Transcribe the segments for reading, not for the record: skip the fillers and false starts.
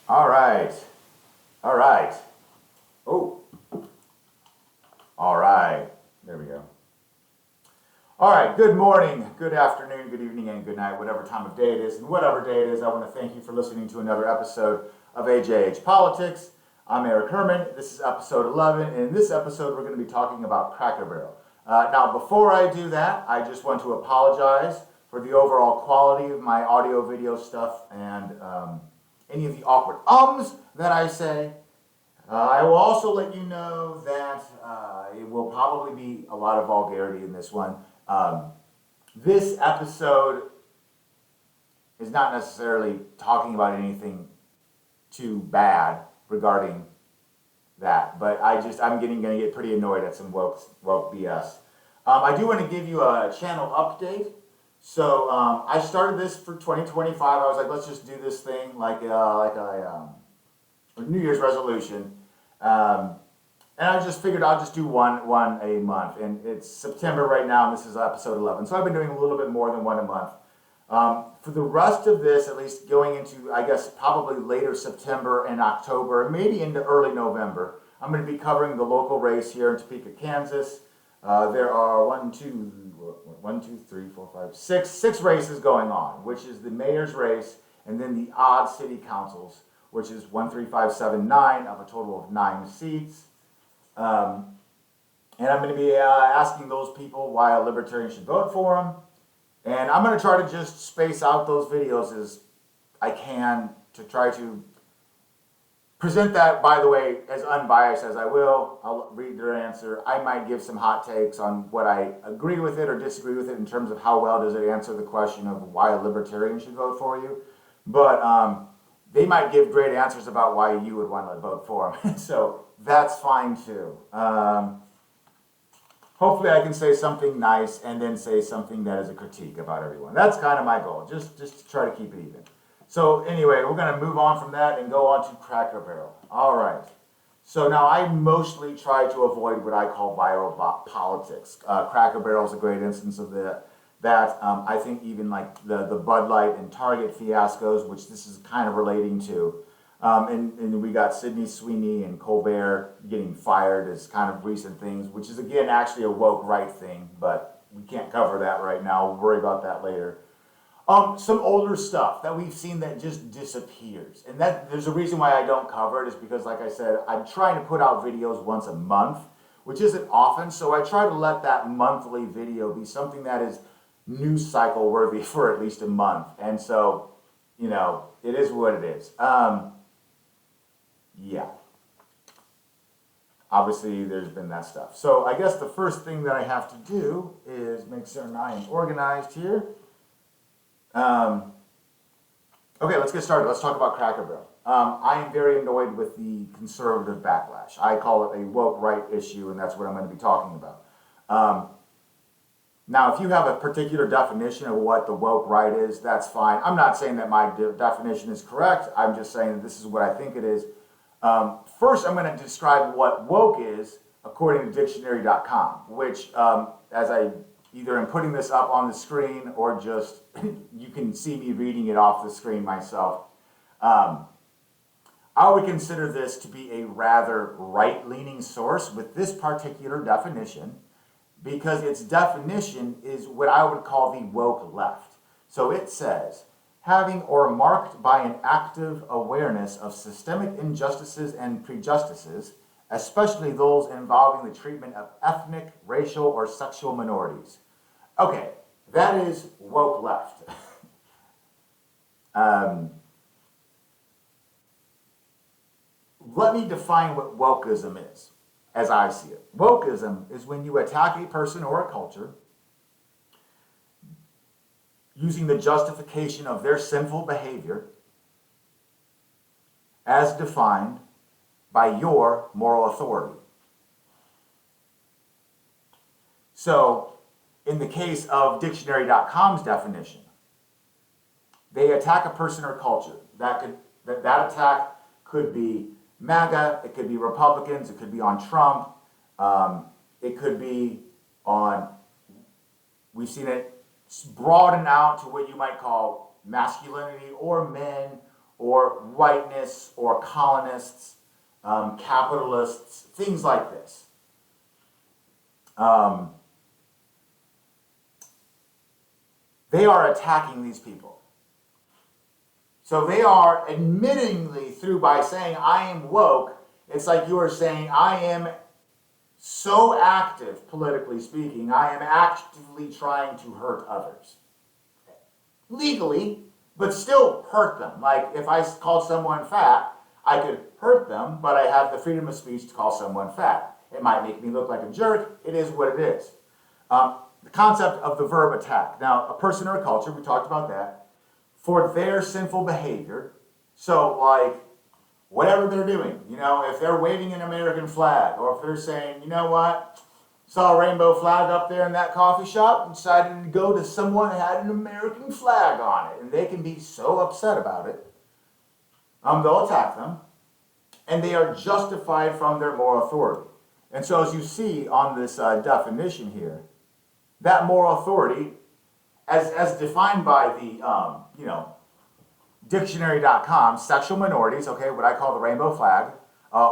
All right. All right. Oh, all right. There we go. All right. Good morning, good afternoon, good evening, and good night, whatever time of day it is. And whatever day it is, I want to thank you for listening to another episode of AJH Politics. I'm Eric Herman. This is episode 11. And in this episode, we're going to be talking about Cracker Barrel. Now, before I do that, I just want to apologize for the overall quality of my audio video stuff and any of the awkward ums that I say. I will also let you know that it will probably be a lot of vulgarity in this one. This episode is not necessarily talking about anything too bad regarding that, but I'm gonna get pretty annoyed at some woke BS. I do want to give you a channel update. So I started this for 2025. I was like, let's just do this thing like a New Year's resolution. And I just figured I'll just do one a month. And it's September right now, and this is episode 11. So I've been doing a little bit more than one a month. For the rest of this, at least going into, I guess, probably later September and October, maybe into early November, I'm going to be covering the local race here in Topeka, Kansas. There are six races going on, which is the mayor's race, and then the odd city councils, which is 1, 3, 5, 7, 9 of a total of 9 seats. And I'm going to be asking those people why a libertarian should vote for them. And I'm going to try to just space out those videos as I can to try to present that, by the way, as unbiased as I will. I'll read their answer. I might give some hot takes on what I agree with it or disagree with it in terms of how well does it answer the question of why a libertarian should vote for you. But they might give great answers about why you would want to vote for them. So that's fine too. Hopefully I can say something nice and then say something that is a critique about everyone. That's kind of my goal, just to try to keep it even. So anyway, we're going to move on from that and go on to Cracker Barrel. All right. So now I mostly try to avoid what I call viral politics. Cracker Barrel is a great instance of that. I think even like the Bud Light and Target fiascos, which this is kind of relating to. And we got Sydney Sweeney and Colbert getting fired as kind of recent things, which is again actually a woke right thing, but we can't cover that right now. We'll worry about that later. Some older stuff that we've seen that just disappears. And that there's a reason why I don't cover it is because, like I said, I'm trying to put out videos once a month, which isn't often. So I try to let that monthly video be something that is news cycle worthy for at least a month. And so, it is what it is. Yeah. Obviously, there's been that stuff. So I guess the first thing that I have to do is make certain I am organized here. Okay, let's get started. Let's talk about Cracker Barrel. I am very annoyed with the conservative backlash. I call it a woke right issue, and that's what I'm going to be talking about. Now, if you have a particular definition of what the woke right is, that's fine. I'm not saying that my definition is correct. I'm just saying that this is what I think it is. First, I'm going to describe what woke is according to dictionary.com, which, as I either am putting this up on the screen or just you can see me reading it off the screen myself. I would consider this to be a rather right-leaning source with this particular definition because its definition is what I would call the woke left. So it says, having or marked by an active awareness of systemic injustices and prejudices, especially those involving the treatment of ethnic, racial, or sexual minorities. Okay, that is woke left. Let me define what wokeism is, as I see it. Wokeism is when you attack a person or a culture using the justification of their sinful behavior as defined by your moral authority. So, in the case of dictionary.com's definition, they attack a person or culture. That attack could be MAGA, it could be Republicans, it could be on Trump, it could be on, we've seen it broaden out to what you might call masculinity or men or whiteness or colonists, capitalists, things like this. They are attacking these people. So they are admittingly through by saying, I am woke, it's like you are saying, I am so active, politically speaking, I am actively trying to hurt others. Legally, but still hurt them. Like if I call someone fat, I could hurt them, but I have the freedom of speech to call someone fat. It might make me look like a jerk. It is what it is. The concept of the verb attack. Now, a person or a culture, we talked about that, for their sinful behavior. So, like, whatever they're doing, you know, if they're waving an American flag, or if they're saying, you know what, saw a rainbow flag up there in that coffee shop and decided to go to someone that had an American flag on it, and they can be so upset about it, they'll attack them, and they are justified from their moral authority. And so as you see on this definition here, that moral authority, as defined by the, dictionary.com, sexual minorities, okay, what I call the rainbow flag,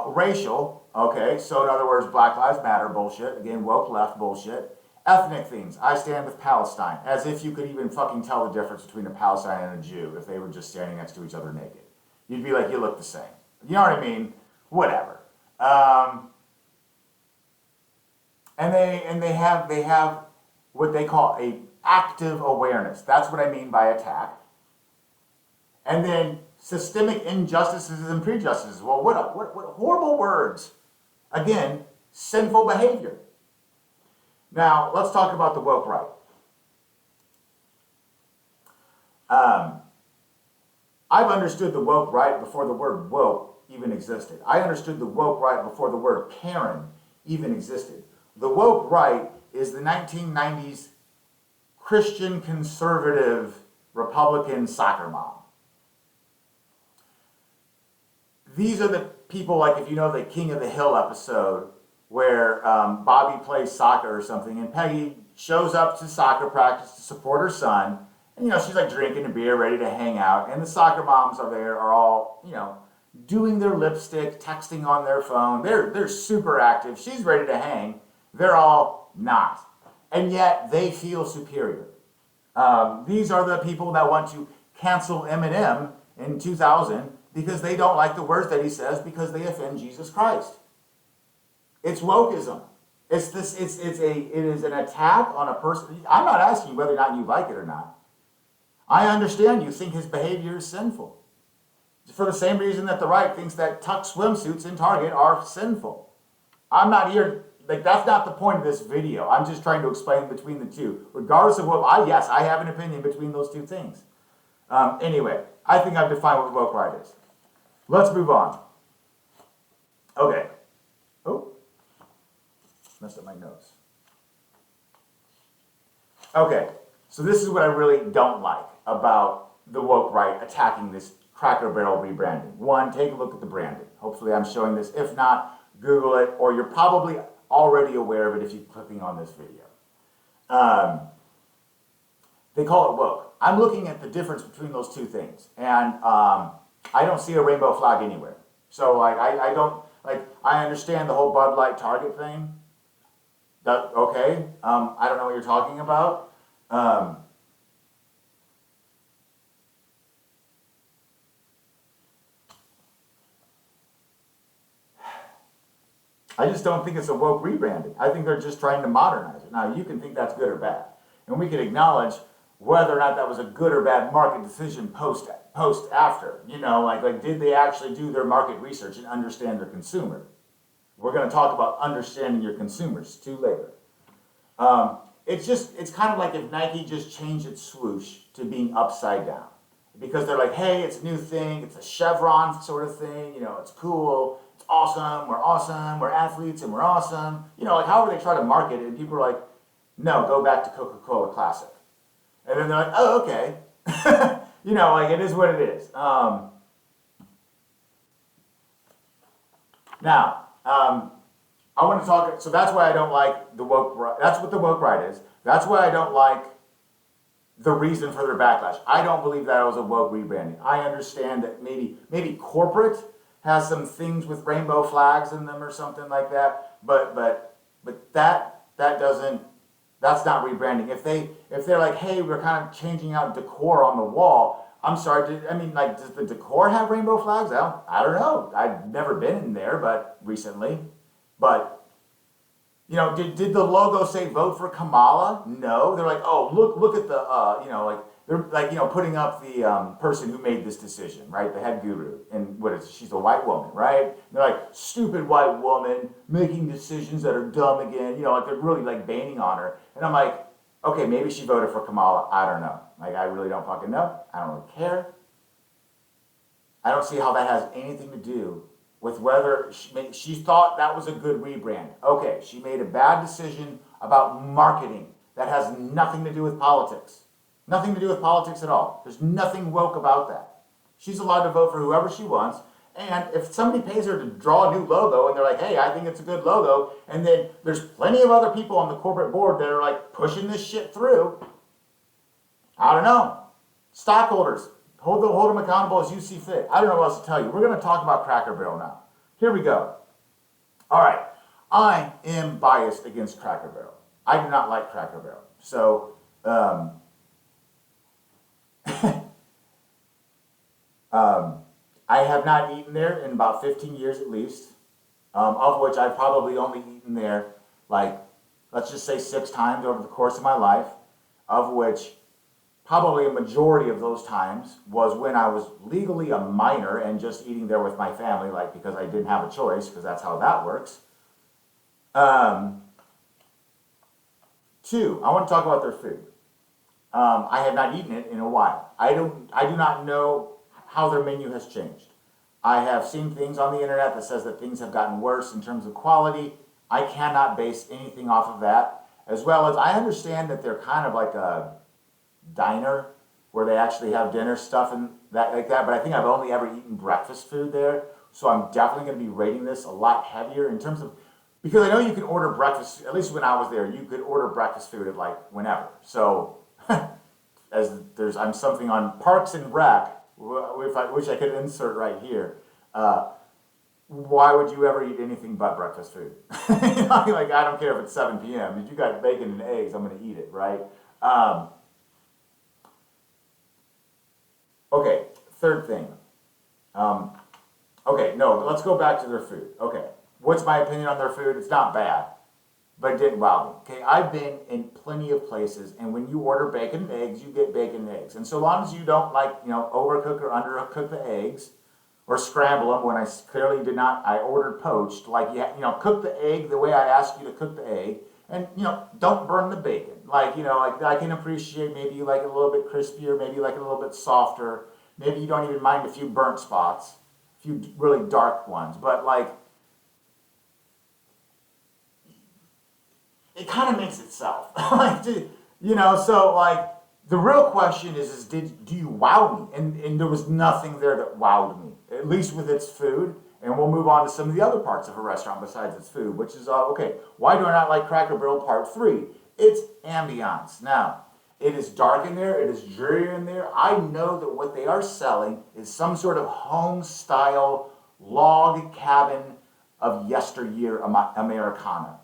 racial, okay, so in other words, Black Lives Matter bullshit, again, woke left bullshit, ethnic things, I stand with Palestine, as if you could even fucking tell the difference between a Palestinian and a Jew if they were just standing next to each other naked. You'd be like, you look the same. You know what I mean? Whatever. And they have what they call a active awareness. That's what I mean by attack. And then systemic injustices and prejudices. Well, what horrible words. Again, sinful behavior. Now, let's talk about the woke right. I've understood the woke right before the word woke even existed. I understood the woke right before the word Karen even existed. The woke right is the 1990s Christian conservative Republican soccer mom. These are the people, like if you know the King of the Hill episode, where Bobby plays soccer or something, and Peggy shows up to soccer practice to support her son, and she's like drinking a beer, ready to hang out, and the soccer moms are there, are all, doing their lipstick, texting on their phone. They're super active. She's ready to hang. They're all not. And yet they feel superior. These are the people that want to cancel Eminem in 2000 because they don't like the words that he says because they offend Jesus Christ. It's wokeism. It is an attack on a person. I'm not asking you whether or not you like it or not. I understand you think his behavior is sinful. For the same reason that the right thinks that tuck swimsuits in Target are sinful. I'm not here, that's not the point of this video. I'm just trying to explain between the two. Regardless of what, I have an opinion between those two things. Anyway, I think I've defined what woke right is. Let's move on. Okay. Oh, messed up my notes. Okay, so this is what I really don't like about the woke right attacking this Cracker Barrel rebranding. One, take a look at the branding. Hopefully I'm showing this. If not, Google it, or you're probably already aware of it if you're clicking on this video. They call it woke. I'm looking at the difference between those two things, and I don't see a rainbow flag anywhere. So I don't, I understand the whole Bud Light Target thing. Okay, I don't know what you're talking about. I just don't think it's a woke rebranding. I think they're just trying to modernize it. Now, you can think that's good or bad. And we can acknowledge whether or not that was a good or bad market decision post after. Like did they actually do their market research and understand their consumer? We're going to talk about understanding your consumers too later. It's kind of like if Nike just changed its swoosh to being upside down. Because they're like, hey, it's a new thing, it's a chevron sort of thing, it's cool, it's awesome, we're athletes and we're awesome. However they try to market it, and people are like, no, go back to Coca-Cola Classic. And then they're like, oh, okay. It is what it is. Now, I want to talk, so that's why I don't like the woke right. That's what the woke right is. That's why I don't like the reason for their backlash. I don't believe that was a woke rebranding. I understand that maybe corporate has some things with rainbow flags in them or something like that, but that doesn't, that's not rebranding. If they're like, hey, we're kind of changing out decor on the wall. I'm sorry, does the decor have rainbow flags? I don't know. I've never been in there, but recently. But, did the logo say vote for Kamala? No. They're like, oh, look at the, they're like, putting up the person who made this decision, right? The head guru. And she's a white woman, right? And they're like, stupid white woman making decisions that are dumb again. Like they're really like baiting on her. And I'm like, okay, maybe she voted for Kamala. I don't know. Like, I really don't fucking know. I don't really care. I don't see how that has anything to do with whether she thought that was a good rebrand. Okay, she made a bad decision about marketing that has nothing to do with politics. Nothing to do with politics at all. There's nothing woke about that. She's allowed to vote for whoever she wants. And if somebody pays her to draw a new logo and they're like, hey, I think it's a good logo, and then there's plenty of other people on the corporate board that are like pushing this shit through, I don't know. Stockholders, hold them accountable as you see fit. I don't know what else to tell you. We're going to talk about Cracker Barrel now. Here we go. All right. I am biased against Cracker Barrel. I do not like Cracker Barrel. So, I have not eaten there in about 15 years at least, of which I've probably only eaten there, like, let's just say 6 times over the course of my life, of which probably a majority of those times was when I was legally a minor and just eating there with my family, like, because I didn't have a choice, because that's how that works. 2, I want to talk about their food. I have not eaten it in a while. I do not know how their menu has changed. I have seen things on the internet that says that things have gotten worse in terms of quality. I cannot base anything off of that. As well as I understand that they're kind of like a diner where they actually have dinner stuff and that like that, but I think I've only ever eaten breakfast food there. So I'm definitely going to be rating this a lot heavier in terms of, because I know you can order breakfast, at least when I was there, you could order breakfast food at like whenever. So I'm something on Parks and Rec, which I could insert right here. Why would you ever eat anything but breakfast food? Like, I don't care if it's 7 p.m. If you got bacon and eggs, I'm going to eat it, right? Okay, third thing. Okay, no, let's go back to their food. Okay, what's my opinion on their food? It's not bad, but it didn't wow me. Okay, I've been in plenty of places, and when you order bacon and eggs, you get bacon and eggs. And so long as you don't overcook or undercook the eggs, or scramble them when I clearly did not, I ordered poached, like, cook the egg the way I asked you to cook the egg, and, don't burn the bacon. Like, like I can appreciate maybe you like it a little bit crispier, maybe you like it a little bit softer, maybe you don't even mind a few burnt spots, a few really dark ones, but like, it kind of makes itself. So like, the real question is do you wow me? And there was nothing there that wowed me, at least with its food. And we'll move on to some of the other parts of a restaurant besides its food, which is, okay, why do I not like Cracker Barrel Part 3? It's ambiance. Now, it is dark in there, it is dreary in there. I know that what they are selling is some sort of home-style log cabin of yesteryear Americana.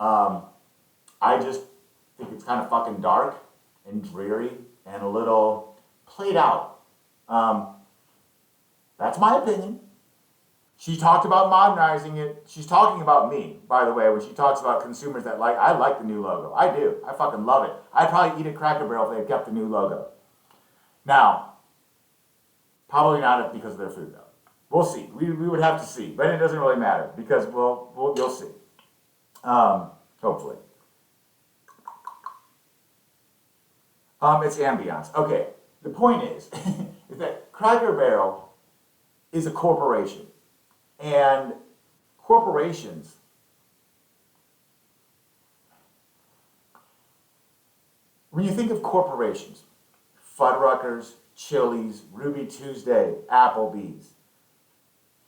I just think it's kind of fucking dark and dreary and a little played out. That's my opinion. She talked about modernizing it. She's talking about me, by the way, when she talks about consumers that I like the new logo. I do. I fucking love it. I'd probably eat a Cracker Barrel if they kept the new logo. Now, probably not because of their food, though. We'll see. We would have to see. But it doesn't really matter because you'll see. Hopefully. It's ambiance. Okay. The point is that Cracker Barrel is a corporation. And corporations, when you think of corporations, Fuddruckers, Chili's, Ruby Tuesday, Applebee's,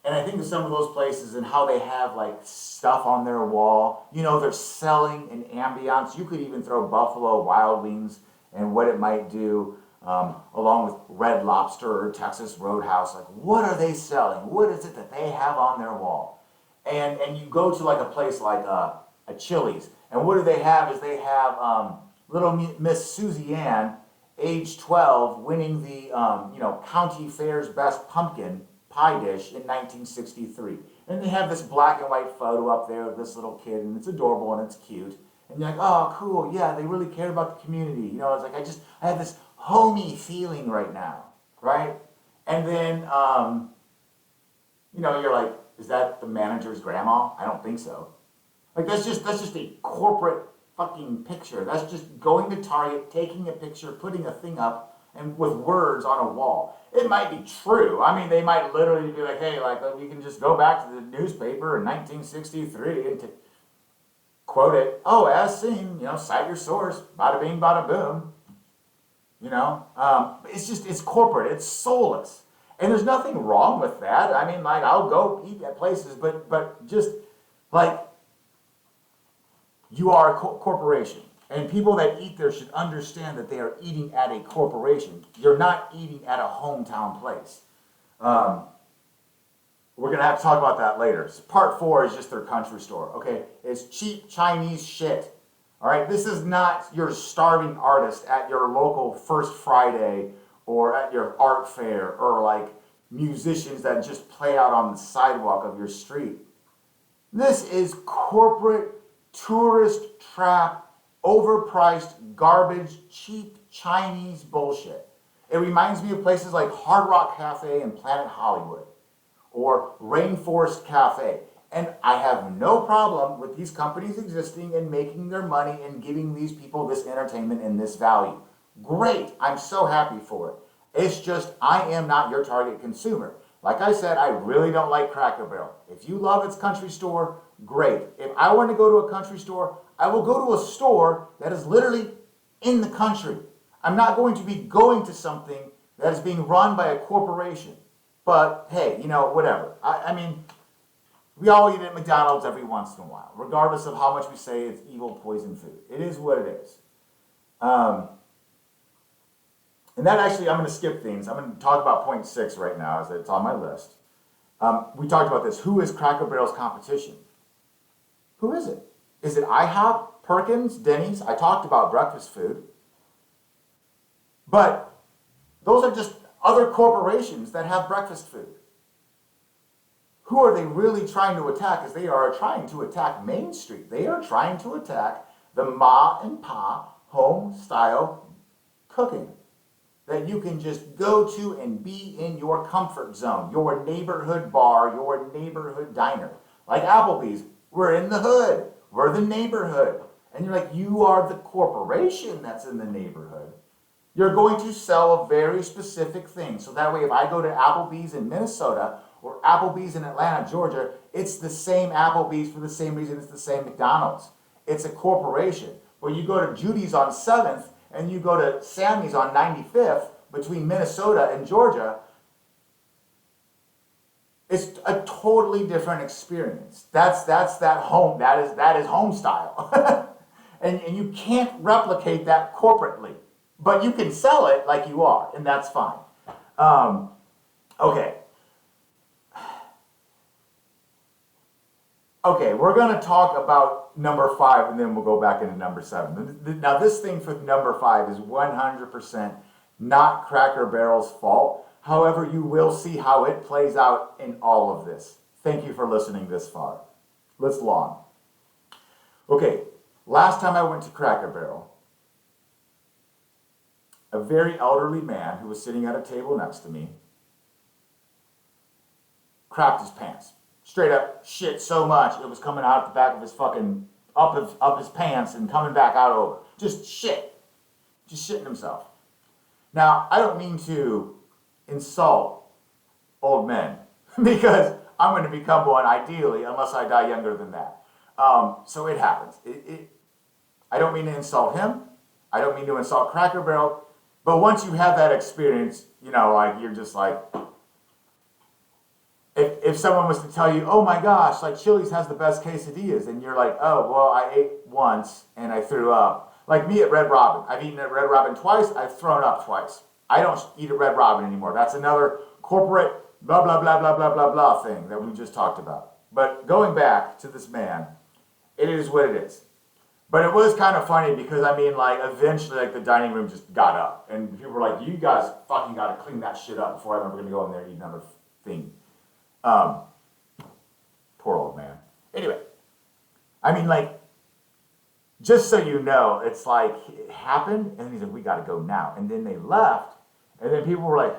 and I think of some of those places and how they have like stuff on their wall. They're selling an ambiance. You could even throw Buffalo Wild Wings and what it might do, along with Red Lobster or Texas Roadhouse. Like, what are they selling? What is it that they have on their wall? And you go to like a place like a Chili's, and what do they have is they have little Miss Susie Ann, age 12, winning the county fair's best pumpkin pie dish in 1963. And they have this black and white photo up there of this little kid, and it's adorable and it's cute. And you're like, oh, cool, yeah, they really care about the community. You know, it's like I have this homey feeling right now, right? And then, you're like, is that the manager's grandma? I don't think so. Like that's just a corporate fucking picture. That's just going to Target, taking a picture, putting a thing up, and with words on a wall. It might be true. I mean, they might literally be like, hey, like you can just go back to the newspaper in 1963 and quote it. Oh, as seen, cite your source. Bada bing, bada boom. It's corporate. It's soulless. And there's nothing wrong with that. I mean, like, I'll go eat at places, but just, like, you are a corporation. And people that eat there should understand that they are eating at a corporation. You're not eating at a hometown place. We're going to have to talk about that later. So part 4 is just their country store, okay? It's cheap Chinese shit. All right? This is not your starving artist at your local First Friday or at your art fair, or like musicians that just play out on the sidewalk of your street. This is corporate, tourist trap, overpriced, garbage, cheap Chinese bullshit. It reminds me of places like Hard Rock Cafe and Planet Hollywood, or Rainforest Cafe. And I have no problem with these companies existing and making their money and giving these people this entertainment and this value. Great, I'm so happy for it. It's just, I am not your target consumer. Like I said, I really don't like Cracker Barrel. If you love its country store, great. If I want to go to a country store, I will go to a store that is literally in the country. I'm not going to be going to something that is being run by a corporation. But hey, whatever. I mean, we all eat at McDonald's every once in a while, regardless of how much we say it's evil poison food. It is what it is. And that actually, I'm going to skip things. I'm going to talk about point 6 right now, as it's on my list. We talked about this. Who is Cracker Barrel's competition? Who is it? Is it IHOP, Perkins, Denny's? I talked about breakfast food. But those are just other corporations that have breakfast food. Who are they really trying to attack? Because they are trying to attack Main Street. They are trying to attack the ma and pa home style cooking that you can just go to and be in your comfort zone, your neighborhood bar, your neighborhood diner. Like Applebee's, we're in the hood, we're the neighborhood. And you're like, you are the corporation that's in the neighborhood. You're going to sell a very specific thing. So that way, if I go to Applebee's in Minnesota or Applebee's in Atlanta, Georgia, it's the same Applebee's for the same reason it's the same McDonald's. It's a corporation. But you go to Judy's on 7th and you go to Sammy's on 95th between Minnesota and Georgia, it's a totally different experience. That's that home. That is home style. and you can't replicate that corporately. But you can sell it like you are, and that's fine. Okay. Okay, we're going to talk about number 5, and then we'll go back into number 7. Now, this thing for number 5 is 100% not Cracker Barrel's fault. However, you will see how it plays out in all of this. Thank you for listening this far. Let's lawn. Okay, last time I went to Cracker Barrel, a very elderly man who was sitting at a table next to me crapped his pants. Straight up shit so much it was coming out the back of his fucking up his pants and coming back out over. Just shit. Just shitting himself. Now, I don't mean to insult old men because I'm going to become one ideally unless I die younger than that. So it happens. I don't mean to insult him. I don't mean to insult Cracker Barrel. But once you have that experience, like you're just like, if someone was to tell you, oh my gosh, like Chili's has the best quesadillas, and you're like, oh, well, I ate once and I threw up. Like me at Red Robin. I've eaten at Red Robin twice. I've thrown up twice. I don't eat at Red Robin anymore. That's another corporate blah, blah, blah, blah, blah, blah, blah thing that we just talked about. But going back to this man, it is what it is. But it was kind of funny because, I mean, like, eventually, like, the dining room just got up. And people were like, you guys fucking got to clean that shit up before I'm ever going to go in there and eat another thing. Poor old man. Anyway, I mean, like, just so you know, it's like, it happened, and then he's like, we got to go now. And then they left, and then people were like,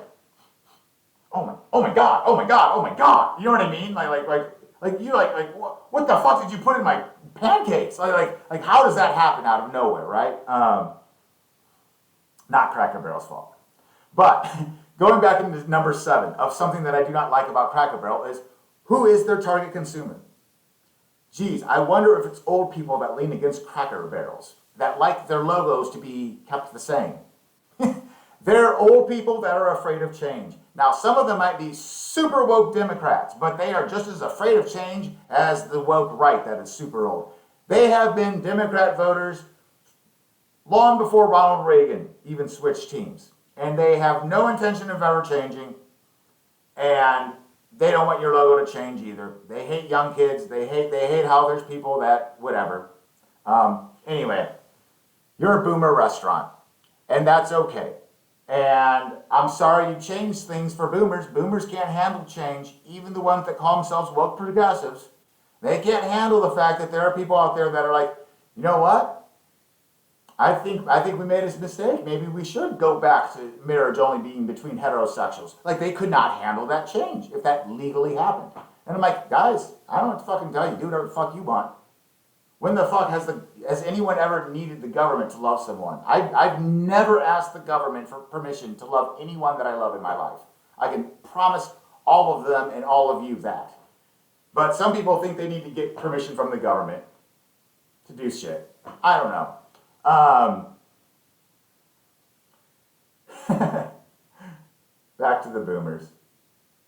oh my God, oh my God, oh my God. You know what I mean? Like you like what the fuck did you put in my pancakes? Like how does that happen out of nowhere, right? Not Cracker Barrel's fault. But going back into number 7 of something that I do not like about Cracker Barrel is who is their target consumer? Geez, I wonder if it's old people that lean against Cracker Barrels, that like their logos to be kept the same. They're old people that are afraid of change. Now, some of them might be super woke Democrats, but they are just as afraid of change as the woke right that is super old. They have been Democrat voters long before Ronald Reagan even switched teams. And they have no intention of ever changing. And they don't want your logo to change either. They hate young kids. They hate how there's people that, whatever. Anyway, you're a boomer restaurant, and that's okay. And I'm sorry you changed things for boomers. Boomers can't handle change. Even the ones that call themselves woke progressives, they can't handle the fact that there are people out there that are like, you know what? I think we made a mistake. Maybe we should go back to marriage only being between heterosexuals. Like, they could not handle that change if that legally happened. And I'm like, guys, I don't know what to fucking tell you. Do whatever the fuck you want. When the fuck has anyone ever needed the government to love someone? I've never asked the government for permission to love anyone that I love in my life. I can promise all of them and all of you that. But some people think they need to get permission from the government to do shit. I don't know. Back to the boomers.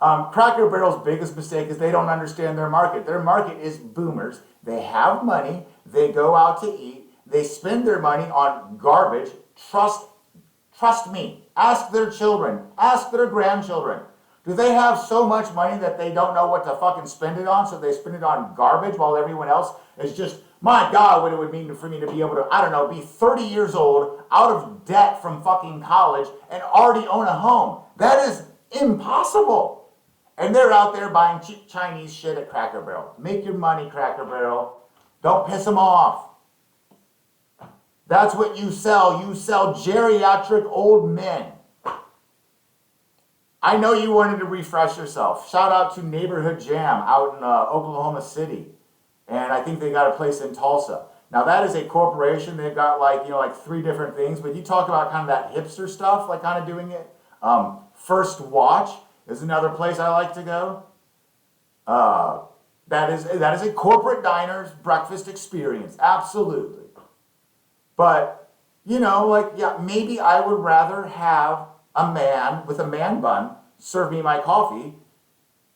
Cracker Barrel's biggest mistake is they don't understand their market. Their market is boomers. They have money. They go out to eat. They spend their money on garbage. Trust me. Ask their children. Ask their grandchildren. Do they have so much money that they don't know what to fucking spend it on, so they spend it on garbage while everyone else is just, my God, what it would mean for me to be able to, I don't know, be 30 years old, out of debt from fucking college, and already own a home. That is impossible. And they're out there buying cheap Chinese shit at Cracker Barrel. Make your money, Cracker Barrel. Don't piss them off. That's what you sell. You sell geriatric old men. I know you wanted to refresh yourself. Shout out to Neighborhood Jam out in Oklahoma City. And I think they got a place in Tulsa. Now that is a corporation. They've got like 3 different things. But you talk about kind of that hipster stuff, like kind of doing it. First Watch is another place I like to go. That is a corporate diner's breakfast experience. Absolutely. But, maybe I would rather have a man with a man bun serve me my coffee,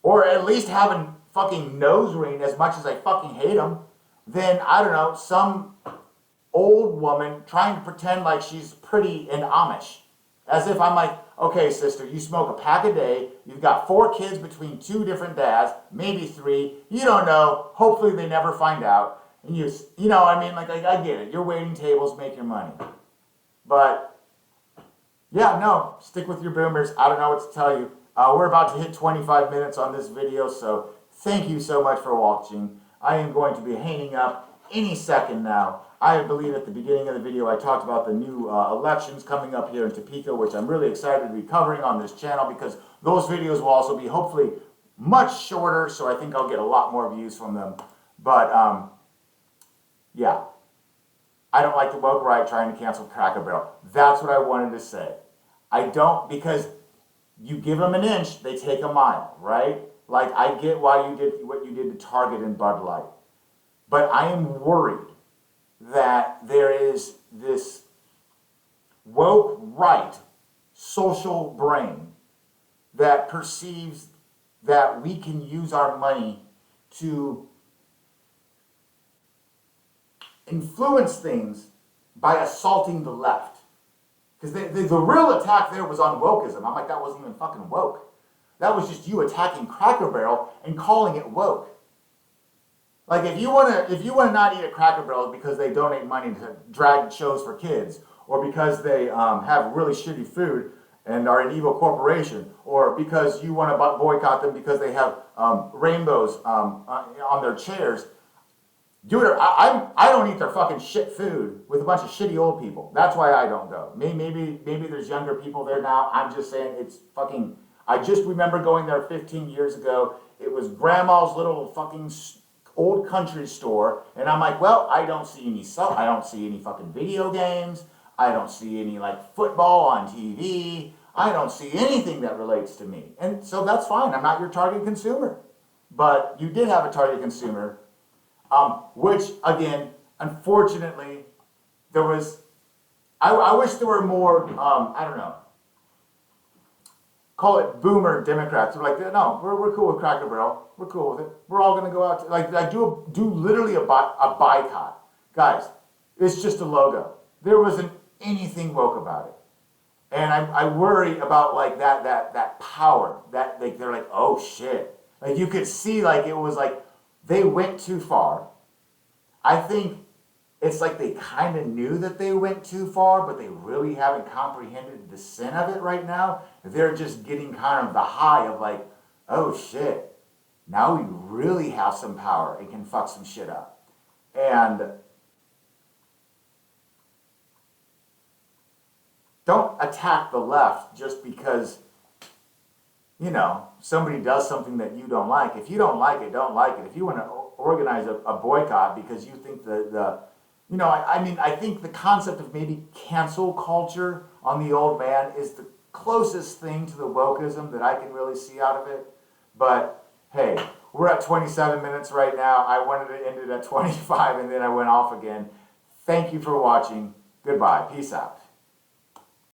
or at least have a fucking nose ring as much as I fucking hate him, than, I don't know, some old woman trying to pretend like she's pretty and Amish. As if I'm like, okay, sister, you smoke a pack a day, you've got 4 kids between 2 different dads, maybe 3, you don't know, hopefully they never find out, and I get it, you're waiting tables, make your money. But, yeah, no, stick with your boomers, I don't know what to tell you. We're about to hit 25 minutes on this video, so thank you so much for watching. I am going to be hanging up any second now. I believe at the beginning of the video I talked about the new elections coming up here in Topeka, which I'm really excited to be covering on this channel because those videos will also be hopefully much shorter, so I think I'll get a lot more views from them. But, yeah, I don't like the woke right trying to cancel Cracker Barrel. That's what I wanted to say. I don't, because you give them an inch, they take a mile, right? Like, I get why you did what you did to Target and Bud Light. But I am worried that there is this woke right social brain that perceives that we can use our money to influence things by assaulting the left. Because the real attack there was on wokeism. I'm like, that wasn't even fucking woke. That was just you attacking Cracker Barrel and calling it woke. Like if you wanna not eat at Cracker Barrel because they donate money to drag shows for kids, or because they have really shitty food and are an evil corporation, or because you want to boycott them because they have rainbows on their chairs, dude, I don't eat their fucking shit food with a bunch of shitty old people. That's why I don't go. Maybe there's younger people there now. I'm just saying it's fucking. I just remember going there 15 years ago. It was grandma's little fucking old country store, and I'm like, well, I don't see any fucking video games. I don't see any like football on TV. I don't see anything that relates to me. And so that's fine. I'm not your target consumer. But you did have a target consumer, which again, unfortunately, there was, I wish there were more, I don't know, call it boomer Democrats. They're like, no, we're cool with Cracker Barrel. We're cool with it. We're all going to go out to, like do literally a boycott. Guys, it's just a logo. There wasn't anything woke about it. And I worry about like that power that they're like, oh shit. Like you could see like it was like they went too far. I think it's like they kind of knew that they went too far, but they really haven't comprehended the sin of it right now. They're just getting kind of the high of like, oh shit, now we really have some power and can fuck some shit up. And don't attack the left just because, you know, somebody does something that you don't like. If you don't like it, don't like it. If you want to organize a boycott because you think you know, I think the concept of maybe cancel culture on the old man is the closest thing to the wokeism that I can really see out of it. But hey, we're at 27 minutes right now. I wanted to end it at 25 and then I went off again. Thank you for watching. Goodbye. Peace out.